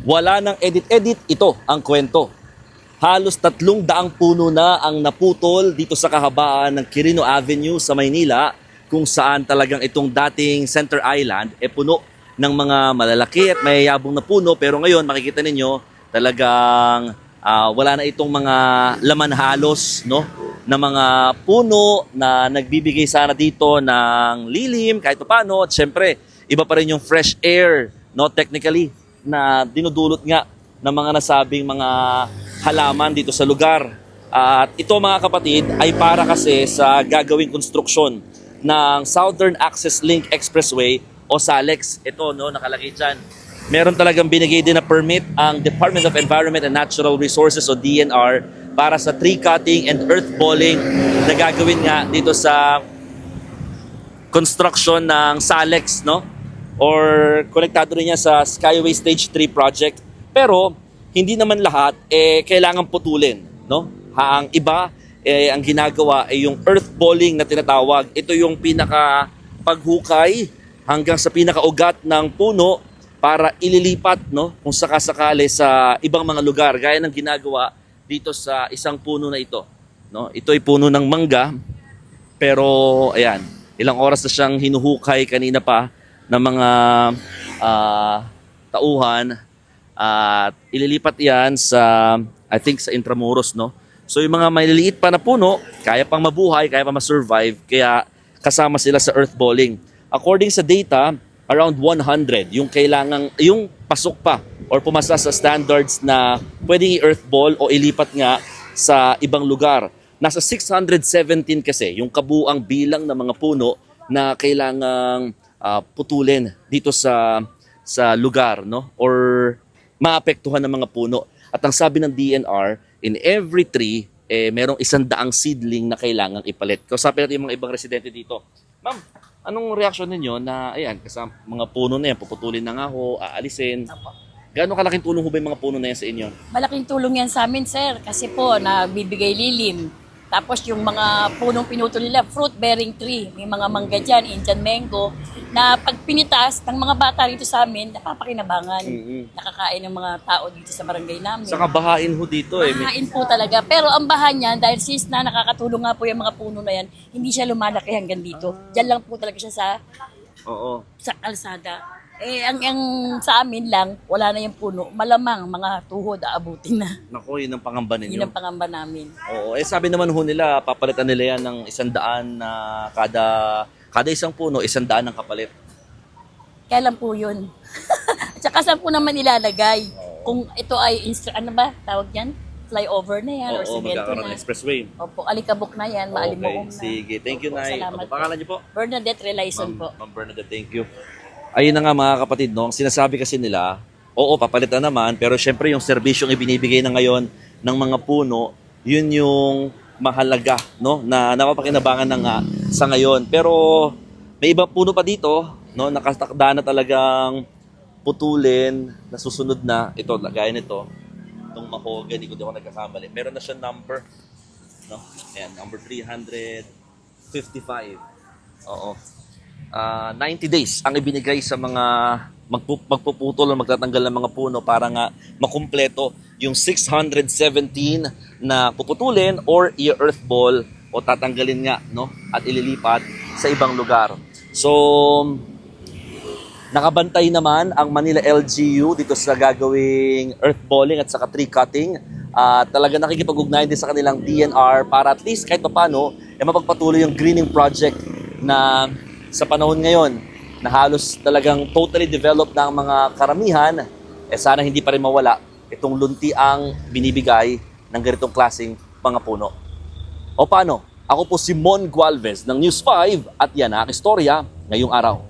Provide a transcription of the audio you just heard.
Wala nang edit-edit, ito ang kwento. Halos 300 puno na ang naputol dito sa kahabaan ng Quirino Avenue sa Maynila, kung saan talagang itong dating Center Island puno ng mga malalaki at mayayabong na puno. Pero ngayon makikita ninyo talagang wala na itong mga laman halos, no, na mga puno na nagbibigay sana dito ng lilim kahit paano. At syempre, iba pa rin yung fresh air, no, technically, na dinudulot nga ng mga nasabing mga halaman dito sa lugar. At ito mga kapatid ay para kasi sa gagawing konstruksyon ng Southern Access Link Expressway o SALEX. Ito, no, nakalagay dyan. Meron talagang binigay din na permit ang Department of Environment and Natural Resources o DNR para sa tree cutting and earth balling na gagawin nga dito sa construction ng SALEX, no? Or konektado rin niya sa Skyway Stage 3 project. Pero hindi naman lahat kailangan putulin, no? Ang iba ang ginagawa ay yung earth balling na tinatawag. Ito yung pinaka paghukay hanggang sa pinakaugat ng puno para ililipat, no, kung sakasakali sa ibang mga lugar, gaya ng ginagawa dito sa isang puno na ito, no? Ito ay puno ng mangga, pero ayan, ilang oras na siyang hinuhukay kanina pa ng mga tauhan at ililipat yan sa, I think, sa Intramuros, no? So yung mga maliliit pa na puno, kaya pang mabuhay, kaya pang ma-survive, kaya kasama sila sa earth balling. According sa data, around 100 yung kailangang, yung pasok pa or pumasa sa standards na pwedeng i-earth ball o ilipat nga sa ibang lugar. Nasa 617 kasi yung kabuang bilang ng mga puno na kailangang putulin dito sa lugar, no, or maapektuhan ng mga puno. At ang sabi ng DNR, in every tree merong 100 seedling na kailangang ipalit. Kausapin natin yung mga ibang residente dito. Ma'am, anong reaksyon ninyo na ayan, kasama mga puno na yan, puputulin na nga ho, aalisin? Apo. Gaano kalaking tulong ho ba yung mga puno na yan sa inyo? Malaking tulong yan sa amin, sir. Kasi po, nabibigay lilim. Tapos yung mga punong pinutol nila, fruit-bearing tree. May mga mangga dyan, Indian mango, na pag pinitas ng mga bata dito sa amin, napapakinabangan. Nakakain ng mga tao dito sa barangay namin. Saka bahain ho dito Bahain po talaga. Pero ang bahan niyan, dahil since na nakakatulong nga po yung mga puno na yan, hindi siya lumalaki hanggang dito. Diyan lang po talaga siya sa kalsada. Ang sa amin lang, wala na yung puno. Malamang mga tuhod aabutin na. Naku, yun ang pangamba ninyo. Yun ang pangamba namin. Oo, sabi naman ho nila, papalitan nila yan ng 100 na kada isang puno, 100 ang kapalit. Kailan po yun? At saka saan po naman ilalagay? Kung ito ay, ano ba, tawag yan? Flyover na yan or Oo, semento magkakaroon na. ng expressway. Opo, alikabok na yan, maalimuong na. Sige. Thank you, Opo, Nay. salamat Ano pangalan niyo po? Bernadette Relaison po. Ma'am Bernadette, thank you. Ayun na nga mga kapatid, no? Ang sinasabi kasi nila, oo, papalitan naman, pero syempre yung serbisyong ibinibigay na ngayon ng mga puno, yun yung mahalaga, no? Na napapakinabangan na nga sa ngayon. Pero may iba puno pa dito, no? Nakatakda na talagang putulin, nasusunod na. Ito, gaya nito, itong mahogany, kung di ako nagkakamali. Meron na siya number, no? Ayan, number 355. Oo. 90 days ang ibinigay sa mga magpuputol o magtatanggal ng mga puno para nga makumpleto yung 617 na puputulin or i-earth ball o tatanggalin nga, no, at ililipat sa ibang lugar. So nakabantay naman ang Manila LGU dito sa gagawing earth balling at saka tree cutting. Talaga nakikipag-ugnayan din sa kanilang DNR para at least kahit paano mapagpatuloy yung greening project na sa panahon ngayon na halos talagang totally developed na ang mga karamihan, sana hindi pa rin mawala itong lunti ang binibigay ng ganitong klaseng mga puno. O paano? Ako po si Mon Gualvez ng News 5 at yan ang istorya ngayong araw.